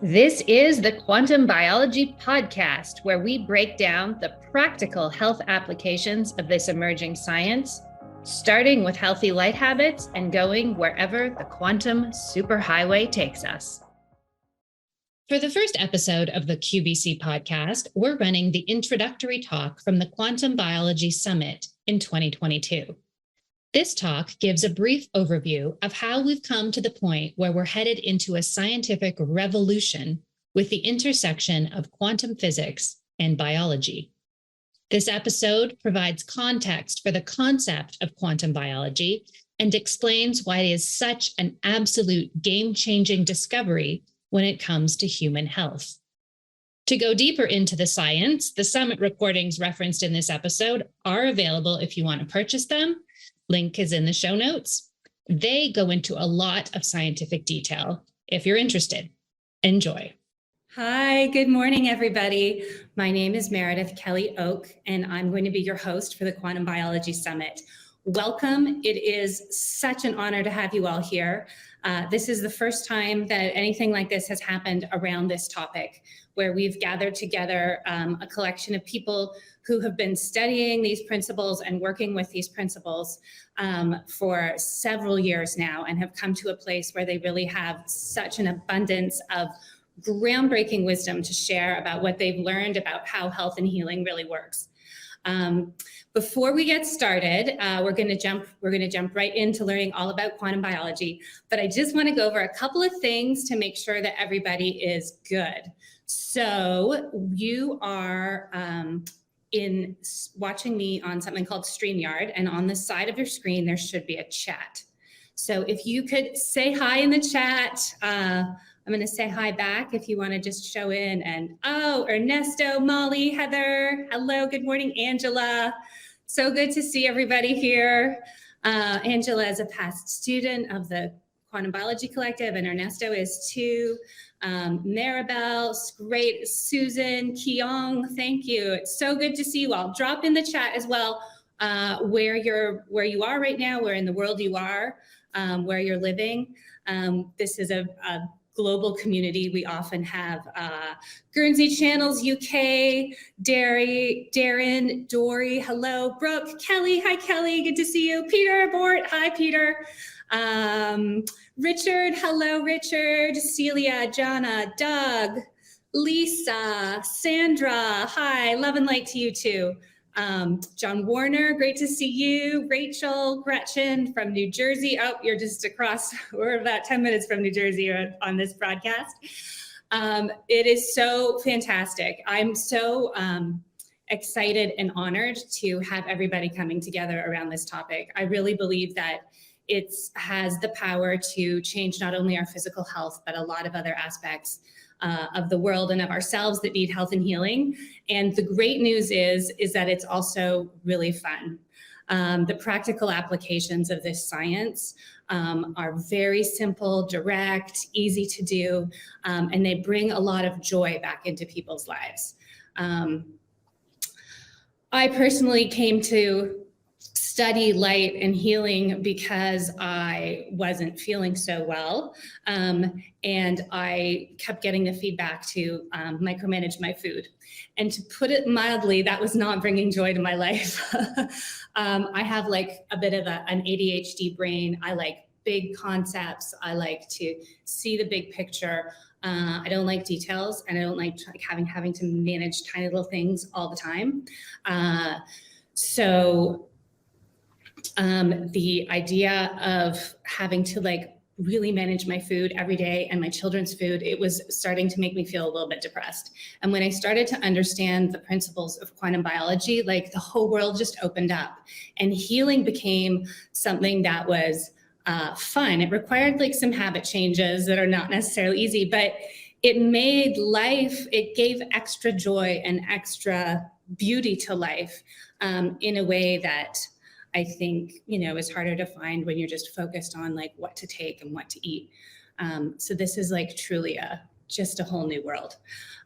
This is the Quantum Biology Podcast, where we break down the practical health applications of this emerging science, starting with healthy light habits and going wherever the quantum superhighway takes us. For the first episode of the QBC podcast, we're running the introductory talk from the Quantum Biology Summit in 2022. This talk gives a brief overview of how we've come to the point where we're headed into a scientific revolution with the intersection of quantum physics and biology. This episode provides context for the concept of quantum biology and explains why it is such an absolute game-changing discovery when it comes to human health. To go deeper into the science, the summit recordings referenced in this episode are available if you want to purchase them. Link is in the show notes. They go into a lot of scientific detail. If you're interested, enjoy. Hi, good morning, everybody. My name is Meredith Oke, and I'm going to be your host for the Quantum Biology Summit. Welcome. It is such an honor to have you all here. This is the first time that anything like this has happened around this topic, where we've gathered together a collection of people who have been studying these principles and working with these principles for several years now and have come to a place where they really have such an abundance of groundbreaking wisdom to share about what they've learned about how health and healing really works. Before we get started, we're going to jump right into learning all about quantum biology, but I just want to go over a couple of things to make sure that everybody is good. So you are watching me on something called StreamYard, and on the side of your screen, there should be a chat. So if you could say hi in the chat, I'm going to say hi back if you want to just show in. And Ernesto, Molly, Heather, hello, good morning, Angela. So good to see everybody here. Angela is a past student of the Quantum Biology Collective, and Ernesto is too. Maribel, great. Susan, Keong, thank you. It's so good to see you all. Drop in the chat as well where you are right now, where in the world you are, where you're living. This is a global community. We often have Guernsey Channels UK, Darren, Dory, hello, Brooke, Kelly, hi Kelly, good to see you. Peter Abort, hi Peter. Richard, hello Richard, Celia, Jana, Doug, Lisa, Sandra, hi, love and light to you too. John Warner, great to see you. Rachel, Gretchen from New Jersey. Oh, you're just across, we're about 10 minutes from New Jersey on this broadcast. It is so fantastic. I'm so excited and honored to have everybody coming together around this topic. I really believe that it has the power to change not only our physical health, but a lot of other aspects of the world and of ourselves that need health and healing. And the great news is that it's also really fun. The practical applications of this science are very simple, direct, easy to do, and they bring a lot of joy back into people's lives. I personally came to study light and healing because I wasn't feeling so well. And I kept getting the feedback to micromanage my food. And to put it mildly, that was not bringing joy to my life. I have like a bit of an ADHD brain. I like big concepts. I like to see the big picture. I don't like details, and I don't like having to manage tiny little things all the time. So the idea of having to really manage my food every day and my children's food, it was starting to make me feel a little bit depressed. And when I started to understand the principles of quantum biology, the whole world just opened up, and healing became something that was fun. It required some habit changes that are not necessarily easy, but it made life, it gave extra joy and extra beauty to life in a way that I think, is harder to find when you're just focused on what to take and what to eat. So this is truly just a whole new world.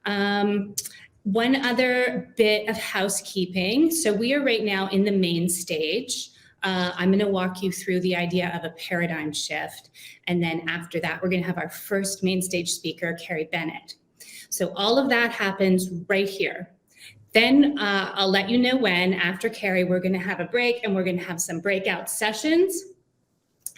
One other bit of housekeeping. So we are right now in the main stage I'm going to walk you through the idea of a paradigm shift. And then after that, we're going to have our first main stage speaker, Carrie Bennett. So all of that happens right here. Then I'll let you know when, after Carrie, we're going to have a break and we're going to have some breakout sessions.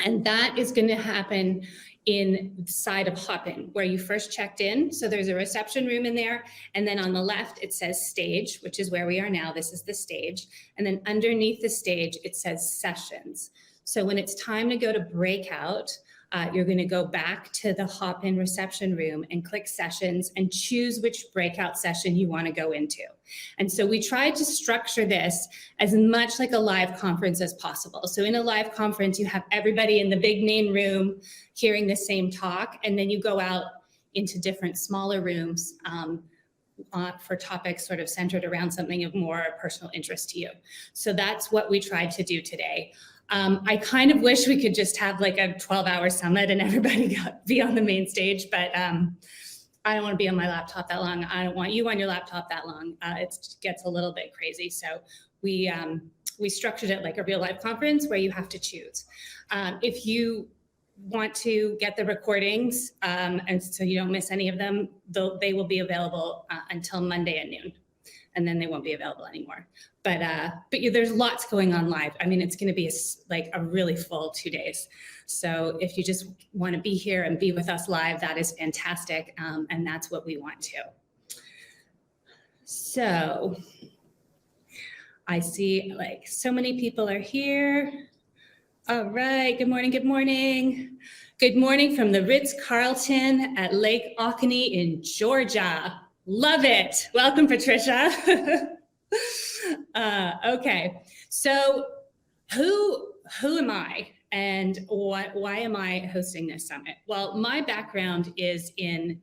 And that is going to happen inside of Hopin, where you first checked in. So there's a reception room in there. And then on the left, it says stage, which is where we are now. This is the stage. And then underneath the stage, it says sessions. So when it's time to go to breakout, you're going to go back to the Hopin reception room and click sessions and choose which breakout session you want to go into. And so we tried to structure this as much like a live conference as possible. So in a live conference, you have everybody in the big main room hearing the same talk, and then you go out into different smaller rooms for topics sort of centered around something of more personal interest to you. So that's what we tried to do today. I kind of wish we could just have like a 12-hour summit and everybody be on the main stage, but I don't want to be on my laptop that long. I don't want you on your laptop that long. It gets a little bit crazy. So we structured it like a real life conference where you have to choose. If you want to get the recordings, and so you don't miss any of them, they will be available until Monday at noon. And then they won't be available anymore. But there's lots going on live. I mean, it's going to be like a really full 2 days. So if you just want to be here and be with us live, that is fantastic. And that's what we want to. So I see like so many people are here. All right. Good morning. Good morning. Good morning from the Ritz-Carlton at Lake Oconee in Georgia. Love it. Welcome, Patricia. Okay, so who am I and why am I hosting this summit? Well, my background is in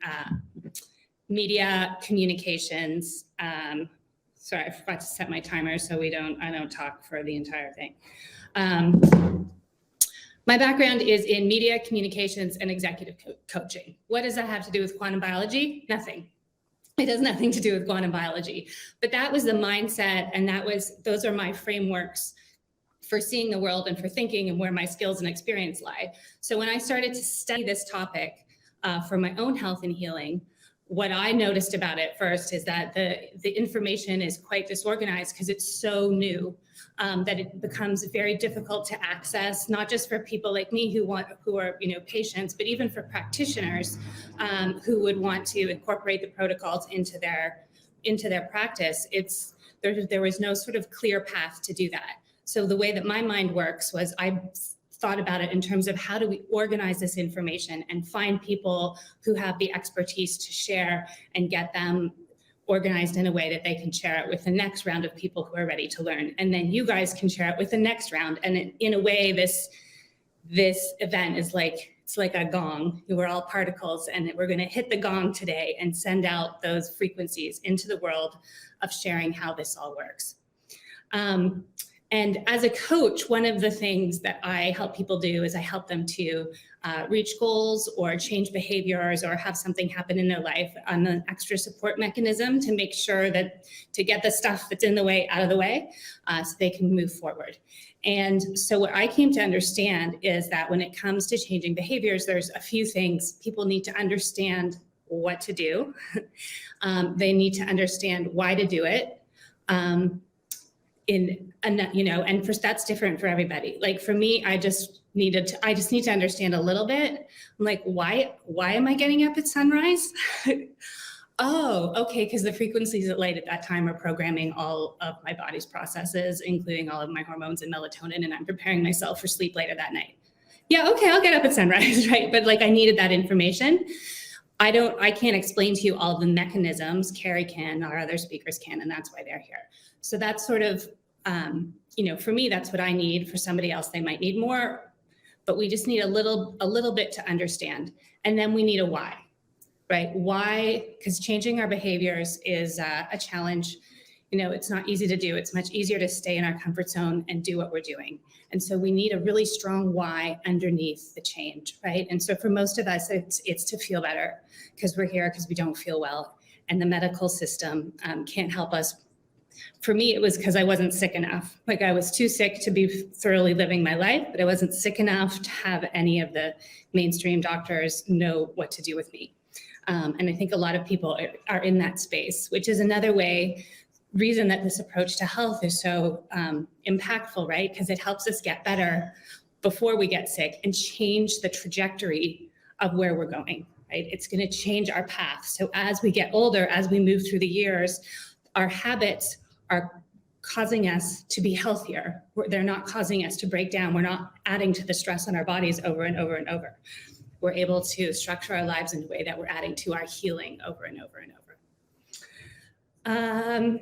media communications. Sorry, I forgot to set my timer so I don't talk for the entire thing. My background is in media communications and executive coaching. What does that have to do with quantum biology? Nothing. It has nothing to do with quantum biology, but that was the mindset, and those are my frameworks for seeing the world and for thinking and where my skills and experience lie. So when I started to study this topic for my own health and healing, what I noticed about it first is that the information is quite disorganized because it's so new that it becomes very difficult to access, not just for people like me who are patients, but even for practitioners who would want to incorporate the protocols into their practice. There was no sort of clear path to do that. So the way that my mind works was I thought about it in terms of how do we organize this information and find people who have the expertise to share and get them organized in a way that they can share it with the next round of people who are ready to learn. And then you guys can share it with the next round. And in a way, this event is it's like a gong. We're all particles, and we're going to hit the gong today and send out those frequencies into the world of sharing how this all works. And as a coach, one of the things that I help people do is I help them to reach goals or change behaviors or have something happen in their life. I'm an extra support mechanism to make sure to get the stuff that's in the way out of the way so they can move forward. And so what I came to understand is that when it comes to changing behaviors, there's a few things people need to understand what to do. They need to understand why to do it. And that's different for everybody. Like for me, I just need to understand a little bit. I'm like, why am I getting up at sunrise? Oh, okay, because the frequencies at light at that time are programming all of my body's processes, including all of my hormones and melatonin, and I'm preparing myself for sleep later that night. Yeah, okay, I'll get up at sunrise, right? But I needed that information. I can't explain to you all of the mechanisms. Carrie can, our other speakers can, and that's why they're here. So that's sort of, for me, that's what I need. For somebody else, they might need more, but we just need a little bit to understand. And then we need a why, right? Why? Because changing our behaviors is a challenge. It's not easy to do. It's much easier to stay in our comfort zone and do what we're doing. And so we need a really strong why underneath the change, right? And so for most of us, it's to feel better because we're here because we don't feel well. And the medical system can't help us For me, it was because I wasn't sick enough. Like I was too sick to be thoroughly living my life, but I wasn't sick enough to have any of the mainstream doctors know what to do with me. And I think a lot of people are in that space, which is another reason that this approach to health is so impactful, right? Because it helps us get better before we get sick and change the trajectory of where we're going, right? It's going to change our path. So as we get older, as we move through the years, our habits are causing us to be healthier. They're not causing us to break down. We're not adding to the stress on our bodies over and over and over. We're able to structure our lives in a way that we're adding to our healing over and over and over.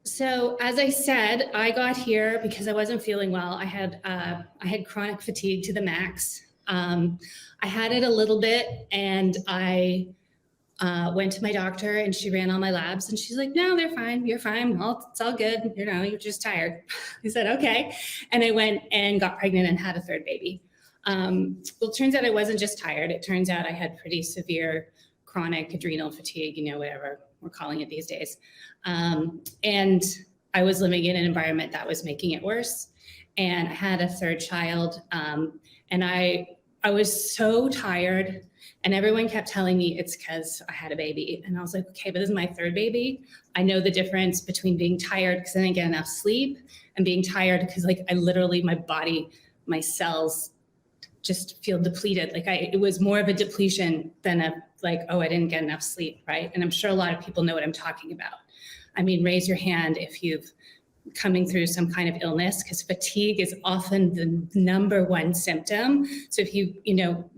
So as I said, I got here because I wasn't feeling well. I had chronic fatigue to the max. I had it a little bit, and I went to my doctor, and she ran all my labs, and she's like, "No, they're fine. You're fine. Well, it's all good. You're just tired." I said, "Okay," and I went and got pregnant and had a third baby. Well, it turns out I wasn't just tired. It turns out I had pretty severe chronic adrenal fatigue, whatever we're calling it these days. And I was living in an environment that was making it worse. And I had a third child. And I was so tired, and everyone kept telling me it's because I had a baby. And I was like, okay, but this is my third baby. I know the difference between being tired because I didn't get enough sleep and being tired because I literally, my body, my cells just feel depleted. It was more of a depletion than I didn't get enough sleep, right? And I'm sure a lot of people know what I'm talking about. I mean, raise your hand if you've coming through some kind of illness, because fatigue is often the number one symptom. So if you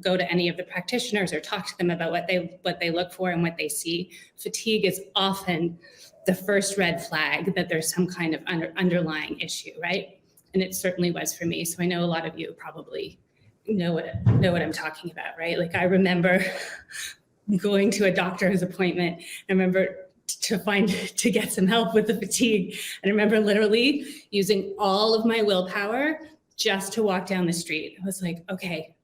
go to any of the practitioners or talk to them about what they look for and what they see, fatigue is often the first red flag that there's some kind of underlying issue, right? And it certainly was for me. So I know a lot of you probably know what I'm talking about, right? I remember going to a doctor's appointment. I remember to get some help with the fatigue. And I remember literally using all of my willpower just to walk down the street. I was like, okay,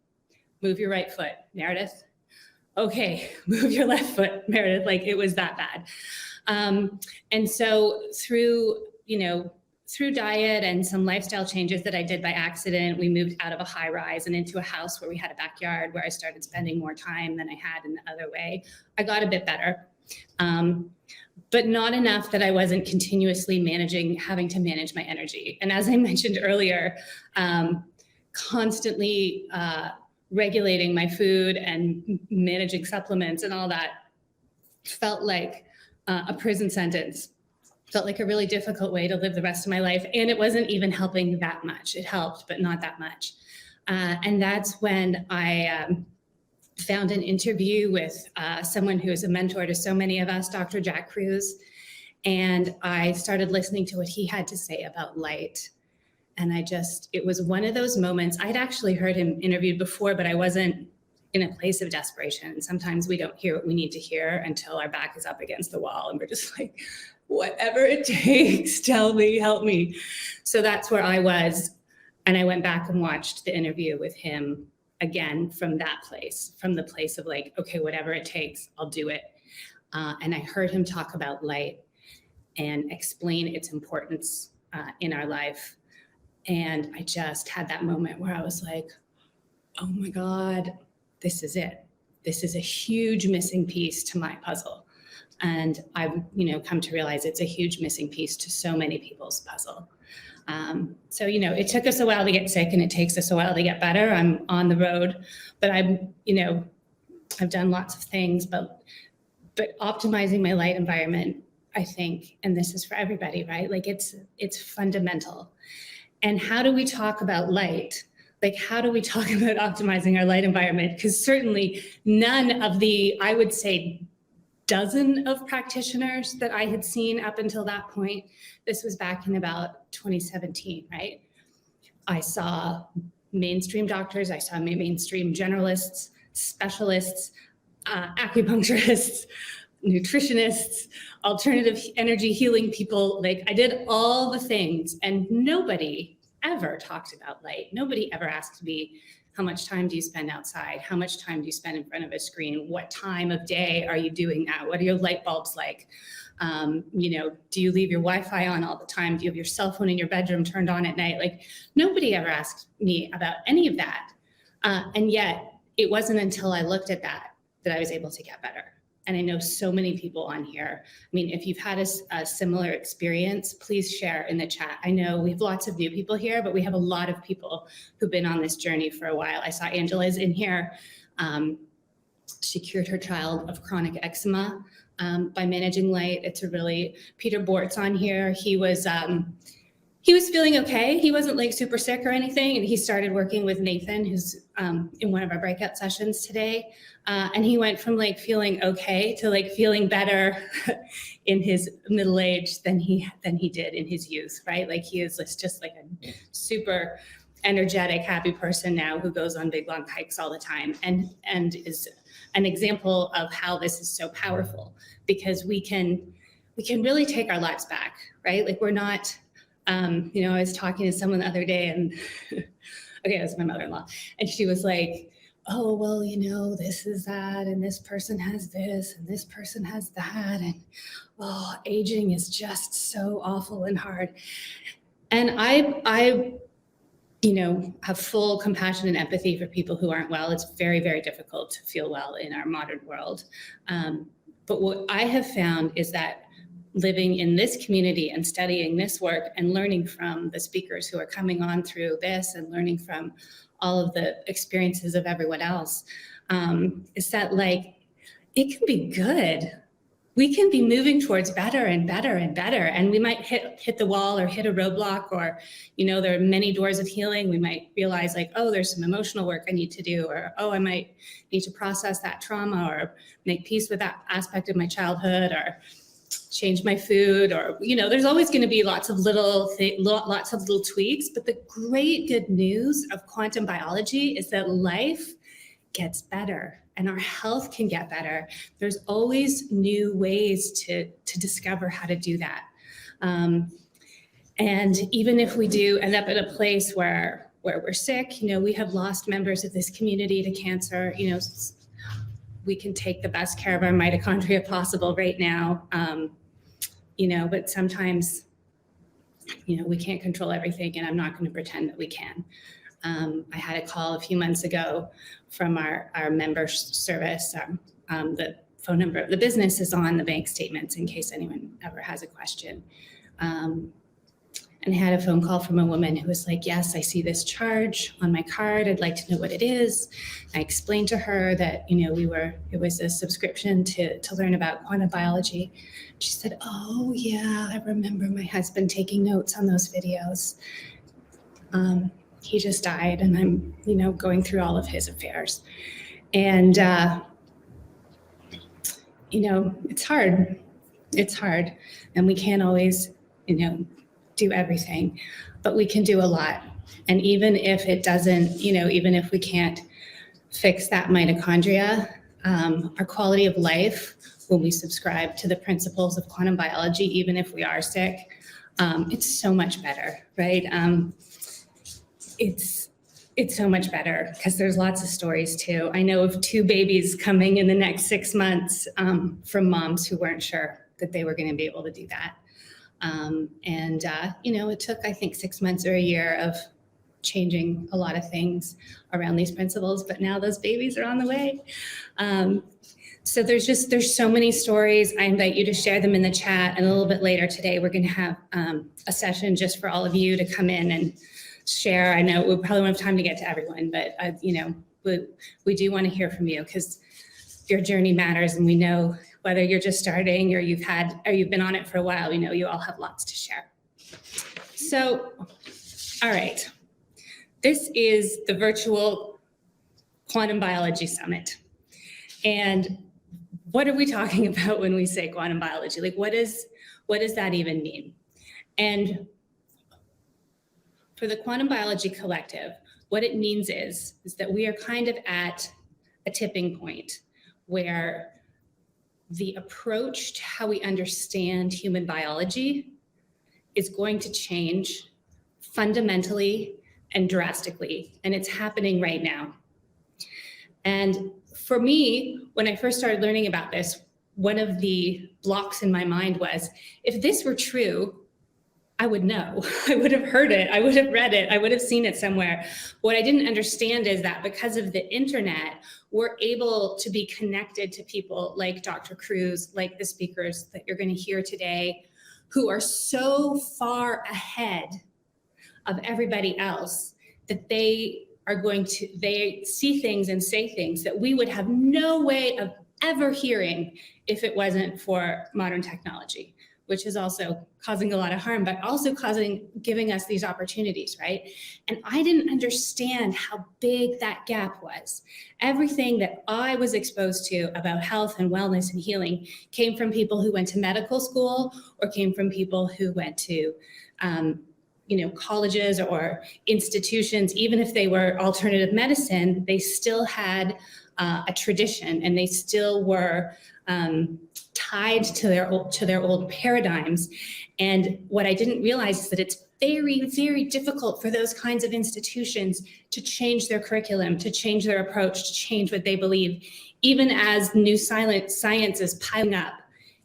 move your right foot, Meredith. Okay, move your left foot, Meredith. It was that bad. And so through diet and some lifestyle changes that I did by accident, we moved out of a high rise and into a house where we had a backyard where I started spending more time than I had in the other way. I got a bit better. But not enough that I wasn't continuously having to manage my energy. And as I mentioned earlier, constantly regulating my food and managing supplements and all that felt like a prison sentence. Felt like a really difficult way to live the rest of my life. And it wasn't even helping that much. It helped, but not that much. And that's when I found an interview with someone who is a mentor to so many of us, Dr. Jack Cruz. And I started listening to what he had to say about light. And it was one of those moments. I'd actually heard him interviewed before, but I wasn't in a place of desperation. And sometimes we don't hear what we need to hear until our back is up against the wall. And we're just like, whatever it takes, tell me, help me. So that's where I was. And I went back and watched the interview with him again from that place, from the place of okay, whatever it takes, I'll do it. And I heard him talk about light and explain its importance in our life. And I just had that moment where I was like, oh my God, this is it. This is a huge missing piece to my puzzle. And I've, come to realize it's a huge missing piece to so many people's puzzle. So, it took us a while to get sick, and it takes us a while to get better. I'm on the road, but I've done lots of things, but optimizing my light environment, I think, and this is for everybody, right? It's fundamental. And how do we talk about light? How do we talk about optimizing our light environment? Because certainly none of the, I would say, dozen of practitioners that I had seen up until that point, this was back in about 2017, right? I saw mainstream doctors, I saw mainstream generalists, specialists, acupuncturists, nutritionists, alternative energy healing people. I did all the things, and nobody ever talked about light. Nobody ever asked me, how much time do you spend outside? How much time do you spend in front of a screen? What time of day are you doing that? What are your light bulbs like? Do you leave your Wi-Fi on all the time? Do you have your cell phone in your bedroom turned on at night? Like, nobody ever asked me about any of that. And yet it wasn't until I looked at that I was able to get better. And I know so many people on here. I mean, if you've had a similar experience, please share in the chat. I know we have lots of new people here, but we have a lot of people who've been on this journey for a while. I saw Angela's in here. She cured her child of chronic eczema by managing light. Peter Bort's on here. He was feeling okay. He wasn't like super sick or anything. And he started working with Nathan, who's in one of our breakout sessions today. And he went from like feeling okay to like feeling better in his middle age than he did in his youth, right? Like he is just like a super energetic, happy person now who goes on big long hikes all the time and is an example of how this is so powerful, because we can really take our lives back, right? Like we're not, I was talking to someone the other day and okay, it was my mother-in-law, and she was like, oh, well, this is that, and this person has this, and this person has that, and aging is just so awful and hard. And I have full compassion and empathy for people who aren't well. It's very, very difficult to feel well in our modern world. But what I have found is that living in this community and studying this work and learning from the speakers who are coming on through this and learning from all of the experiences of everyone else, is that like, it can be good. We can be moving towards better and better and better. And we might hit the wall or hit a roadblock, or, there are many doors of healing. We might realize like, oh, there's some emotional work I need to do, or, oh, I might need to process that trauma or make peace with that aspect of my childhood, or change my food, or, there's always going to be lots of little tweaks. But the great good news of quantum biology is that life gets better and our health can get better. There's always new ways to discover how to do that. And even if we do end up in a place where we're sick, we have lost members of this community to cancer, we can take the best care of our mitochondria possible right now. But sometimes, we can't control everything, and I'm not going to pretend that we can. I had a call a few months ago from our member service. The phone number of the business is on the bank statements in case anyone ever has a question. And I had a phone call from a woman who was like, yes, I see this charge on my card. I'd like to know what it is. I explained to her that, it was a subscription to learn about quantum biology. She said, oh yeah, I remember my husband taking notes on those videos. He just died, and I'm, going through all of his affairs. And, it's hard. It's hard. And we can't always, do everything, but we can do a lot. And even if it doesn't, even if we can't fix that mitochondria, our quality of life, when we subscribe to the principles of quantum biology, even if we are sick, it's so much better, right? It's so much better because there's lots of stories too. I know of 2 babies coming in the next 6 months from moms who weren't sure that they were going to be able to do that. It took, I think, 6 months or a year of changing a lot of things around these principles, but now those babies are on the way. So there's so many stories. I invite you to share them in the chat. And a little bit later today, we're going to have a session just for all of you to come in and share. I know we probably won't have time to get to everyone, but we do want to hear from you because your journey matters, and we know whether you're just starting or you've been on it for a while, we know you all have lots to share. So, all right. This is the virtual Quantum Biology Summit. And what are we talking about when we say quantum biology? Like, what does that even mean? And for the Quantum Biology Collective, what it means is that we are kind of at a tipping point where the approach to how we understand human biology is going to change fundamentally and drastically, and it's happening right now. And for me, when I first started learning about this, one of the blocks in my mind was, if this were true, I would know. I would have heard it. I would have read it. I would have seen it somewhere. What I didn't understand is that because of the internet, we're able to be connected to people like Dr. Cruz, like the speakers that you're going to hear today, who are so far ahead of everybody else that they see things and say things that we would have no way of ever hearing if it wasn't for modern technology, which is also causing a lot of harm, but also giving us these opportunities, right? And I didn't understand how big that gap was. Everything that I was exposed to about health and wellness and healing came from people who went to medical school or came from people who went to colleges or institutions. Even if they were alternative medicine, they still had a tradition, and they still were tied to their old paradigms. And what I didn't realize is that it's very, very difficult for those kinds of institutions to change their curriculum, to change their approach, to change what they believe, even as new science is piling up,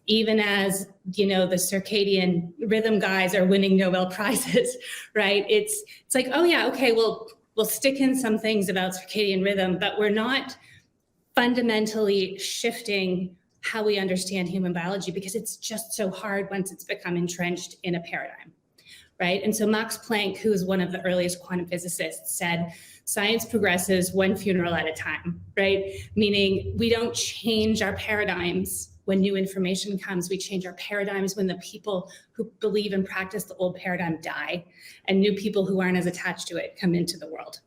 even as the circadian rhythm guys are winning Nobel Prizes, right? It's like, oh yeah, okay, we'll stick in some things about circadian rhythm, but we're not fundamentally shifting how we understand human biology, because it's just so hard once it's become entrenched in a paradigm, right? And so Max Planck, who is one of the earliest quantum physicists, said, science progresses one funeral at a time, right? Meaning we don't change our paradigms when new information comes. We change our paradigms when the people who believe and practice the old paradigm die, and new people who aren't as attached to it come into the world.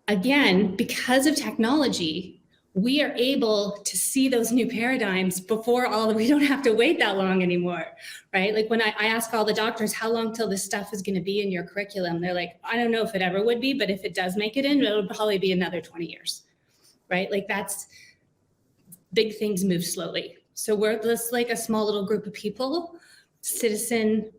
Again, because of technology, we are able to see those new paradigms we don't have to wait that long anymore, right? Like when I ask all the doctors, how long till this stuff is going to be in your curriculum? They're like, I don't know if it ever would be, but if it does make it in, it'll probably be another 20 years, right? Like big things move slowly. So we're just like a small little group of people, citizen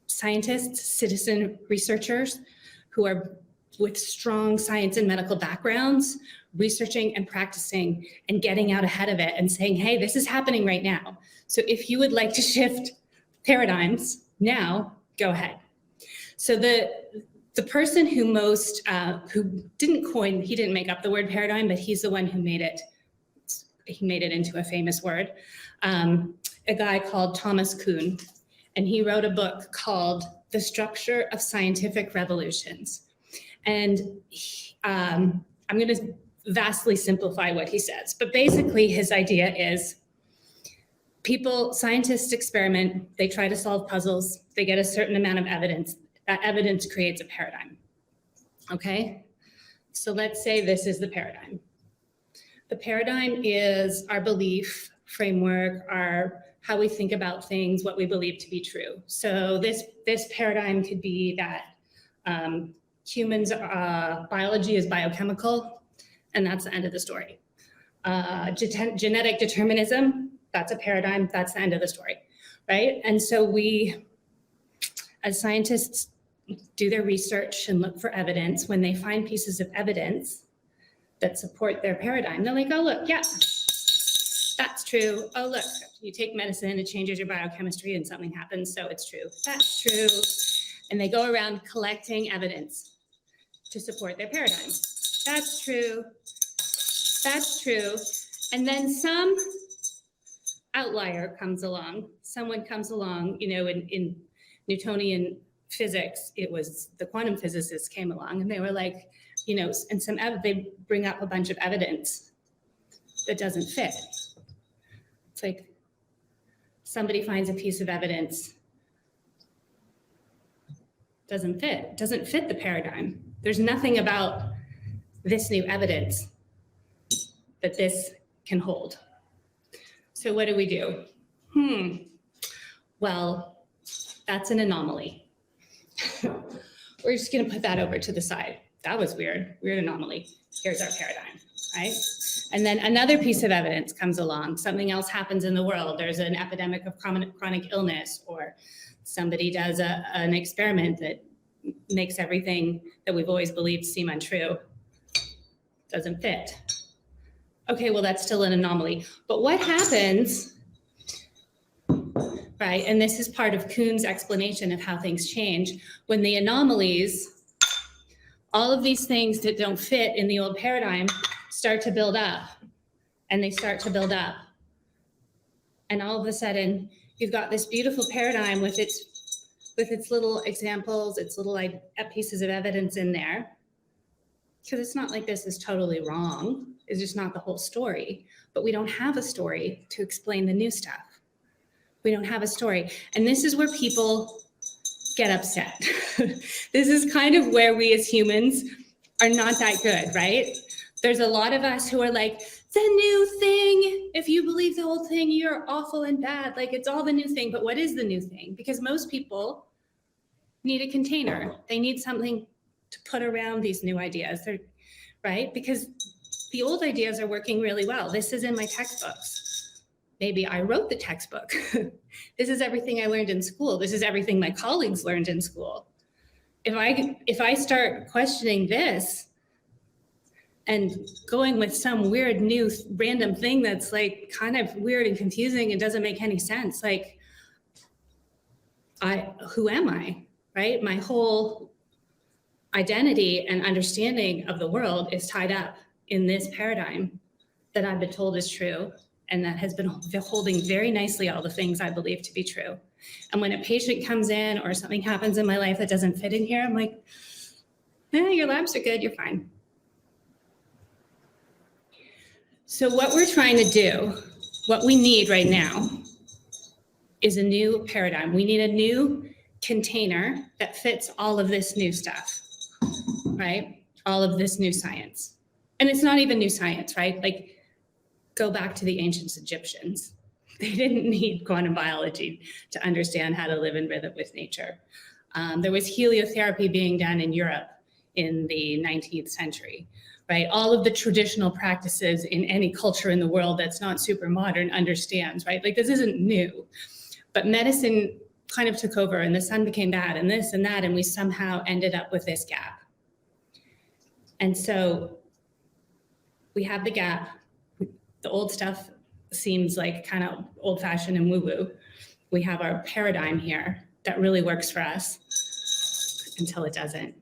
scientists, citizen researchers who are with strong science and medical backgrounds, researching and practicing and getting out ahead of it and saying, hey, this is happening right now. So if you would like to shift paradigms now, go ahead. So the person who didn't make up the word paradigm, but he's the one who made it into a famous word, a guy called Thomas Kuhn. And he wrote a book called The Structure of Scientific Revolutions. And I'm going to vastly simplify what he says, but basically his idea is scientists experiment, they try to solve puzzles, they get a certain amount of evidence. That evidence creates a paradigm, okay? So let's say this is the paradigm. The paradigm is our belief framework, how we think about things, what we believe to be true. So this paradigm could be that humans, biology is biochemical, and that's the end of the story. Genetic determinism, that's a paradigm, that's the end of the story, right? And so we, as scientists, do their research and look for evidence. When they find pieces of evidence that support their paradigm, they're like, oh, look, yeah, that's true. Oh, look, you take medicine, it changes your biochemistry and something happens, so it's true. That's true. And they go around collecting evidence to support their paradigm. That's true. That's true. And then some outlier comes along. Someone comes along, in Newtonian physics, it was the quantum physicists came along and they were like, and they bring up a bunch of evidence that doesn't fit. It's like somebody finds a piece of evidence, doesn't fit the paradigm. There's nothing about this new evidence that this can hold. So what do we do? Well, that's an anomaly. We're just gonna put that over to the side. That was weird anomaly. Here's our paradigm, right? And then another piece of evidence comes along. Something else happens in the world. There's an epidemic of chronic illness, or somebody does an experiment that makes everything that we've always believed seem untrue. Doesn't fit. Okay, well, that's still an anomaly. But what happens, right? And this is part of Kuhn's explanation of how things change. When the anomalies, all of these things that don't fit in the old paradigm start to build up, and they start to build up. And all of a sudden, you've got this beautiful paradigm with its little examples, its little pieces of evidence in there. Because it's not like this is totally wrong. It's just not the whole story. But we don't have a story to explain the new stuff. We don't have a story. And this is where people get upset. This is kind of where we as humans are not that good, right? There's a lot of us who are like, the new thing, if you believe the old thing, you're awful and bad. Like, it's all the new thing. But what is the new thing? Because most people need a container. They need something to put around these new ideas, right? Because the old ideas are working really well. This is in my textbooks. Maybe I wrote the textbook. This is everything I learned in school. This is everything my colleagues learned in school. If I start questioning this and going with some weird new random thing that's like kind of weird and confusing and doesn't make any sense, like, who am I, right? My whole identity and understanding of the world is tied up in this paradigm that I've been told is true, and that has been holding very nicely all the things I believe to be true. And when a patient comes in or something happens in my life that doesn't fit in here, I'm like, your labs are good, you're fine. So what we're trying to do, what we need right now, is a new paradigm. We need a new container that fits all of this new stuff, right? All of this new science. And it's not even new science, right? Like, go back to the ancient Egyptians. They didn't need quantum biology to understand how to live in rhythm with nature. There was heliotherapy being done in Europe in the 19th century, right? All of the traditional practices in any culture in the world that's not super modern understands, right? Like, this isn't new. But medicine kind of took over, and the sun became bad, and this and that, and we somehow ended up with this gap. And so we have the gap. The old stuff seems like kind of old-fashioned and woo-woo. We have our paradigm here that really works for us until it doesn't.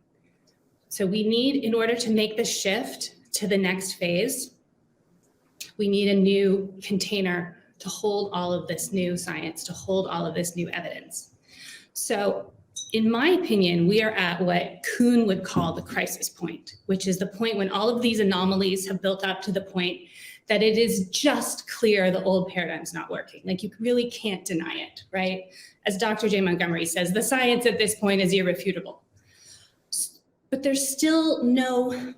So we need, in order to make the shift to the next phase, we need a new container to hold all of this new science, to hold all of this new evidence. So in my opinion, we are at what Kuhn would call the crisis point, which is the point when all of these anomalies have built up to the point that it is just clear the old paradigm's not working. Like, you really can't deny it, right? As Dr. J. Montgomery says, the science at this point is irrefutable. But there's still no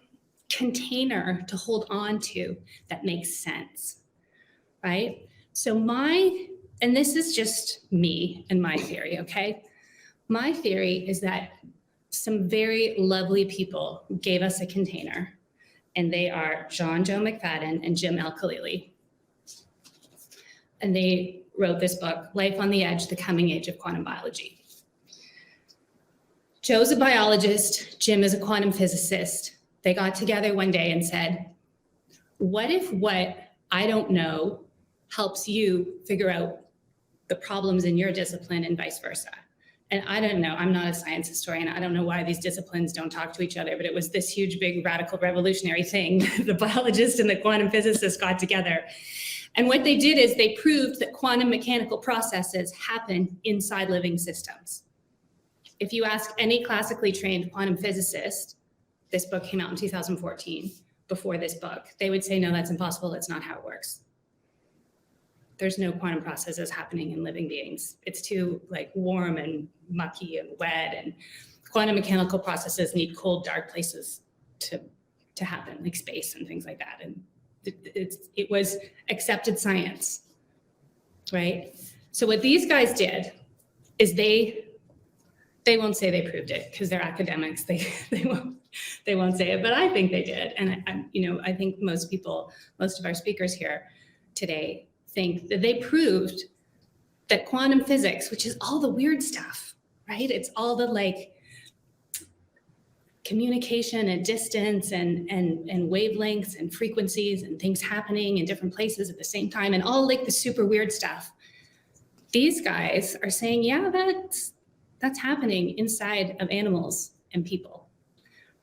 container to hold on to that makes sense, right? So and this is just me and my theory, okay? My theory is that some very lovely people gave us a container, and they are John Joe McFadden and Jim L. Khalili. And they wrote this book, Life on the Edge, The Coming Age of Quantum Biology. Joe's a biologist, Jim is a quantum physicist. They got together one day and said, what if what I don't know helps you figure out the problems in your discipline and vice versa? And I don't know, I'm not a science historian. I don't know why these disciplines don't talk to each other, but it was this huge, big, radical, revolutionary thing. The biologist and the quantum physicist got together. And what they did is they proved that quantum mechanical processes happen inside living systems. If you ask any classically trained quantum physicist, this book came out in 2014, before this book, they would say, no, that's impossible. That's not how it works. There's no quantum processes happening in living beings. It's too warm and mucky and wet, and quantum mechanical processes need cold, dark places to happen, like space and things like that. And it was accepted science, right? So what these guys did is they won't say they proved it because they're academics. They won't say it, but I think they did. And I think most of our speakers here today think that they proved that quantum physics, which is all the weird stuff, right? It's all the communication and distance and wavelengths and frequencies and things happening in different places at the same time, and all like the super weird stuff. These guys are saying, yeah, that's happening inside of animals and people,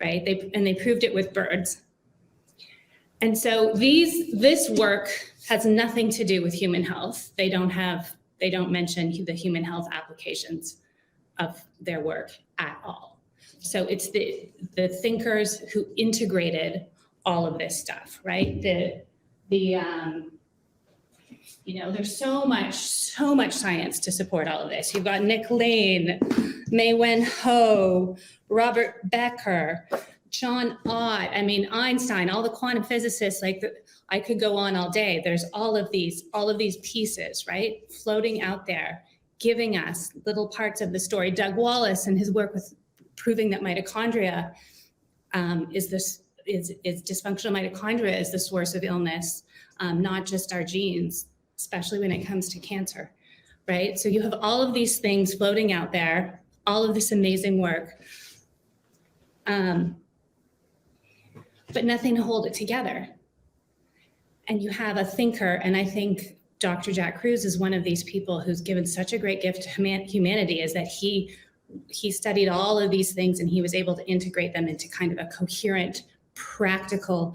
right? They proved it with birds. And so this work has nothing to do with human health. They don't mention the human health applications of their work at all. So it's the thinkers who integrated all of this stuff, right? There's so much science to support all of this. You've got Nick Lane, Mei-Wen Ho, Robert Becker, John Ott, Einstein, all the quantum physicists, I could go on all day. There's all of these pieces, right? Floating out there, giving us little parts of the story. Doug Wallace and his work with proving that mitochondria is dysfunctional mitochondria is the source of illness, not just our genes, especially when it comes to cancer, right? So you have all of these things floating out there, all of this amazing work, but nothing to hold it together. And you have a thinker, and I think Dr. Jack Kruse is one of these people who's given such a great gift to humanity, is that he studied all of these things and he was able to integrate them into kind of a coherent, practical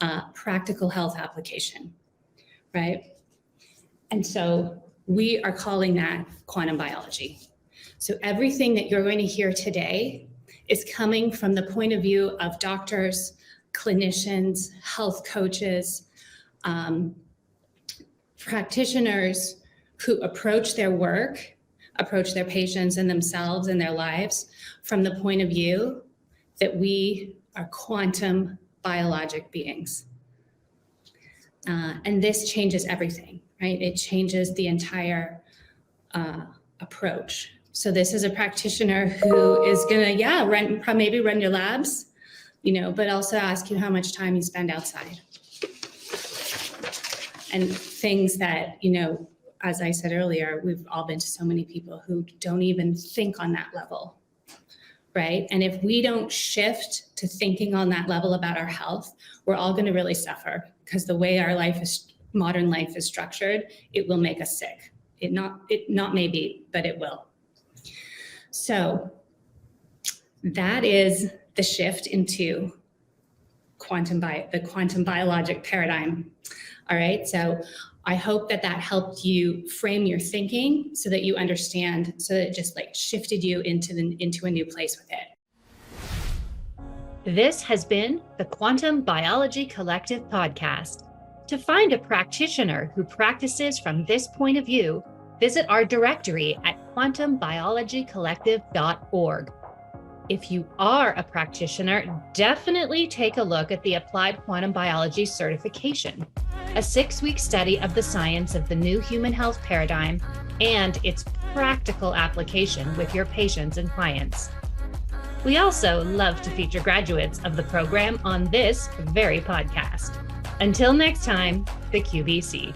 health application, right? And so we are calling that quantum biology. So everything that you're going to hear today is coming from the point of view of doctors, clinicians, health coaches, practitioners who approach their work, approach their patients and themselves and their lives from the point of view that we are quantum biologic beings. And this changes everything, right? It changes the entire approach. So this is a practitioner who is gonna, maybe run your labs, but also ask you how much time you spend outside. And things that, as I said earlier, we've all been to so many people who don't even think on that level, right? And if we don't shift to thinking on that level about our health, we're all gonna really suffer, because the way our modern life is structured, it will make us sick. It not maybe, but it will. So that is the shift into the quantum biologic paradigm. All right, so I hope that helped you frame your thinking so that you understand, so that it just shifted you into a new place with it. This has been the Quantum Biology Collective podcast. To find a practitioner who practices from this point of view, visit our directory at quantumbiologycollective.org. If you are a practitioner, definitely take a look at the Applied Quantum Biology Certification, a 6-week study of the science of the new human health paradigm and its practical application with your patients and clients. We also love to feature graduates of the program on this very podcast. Until next time, the QBC.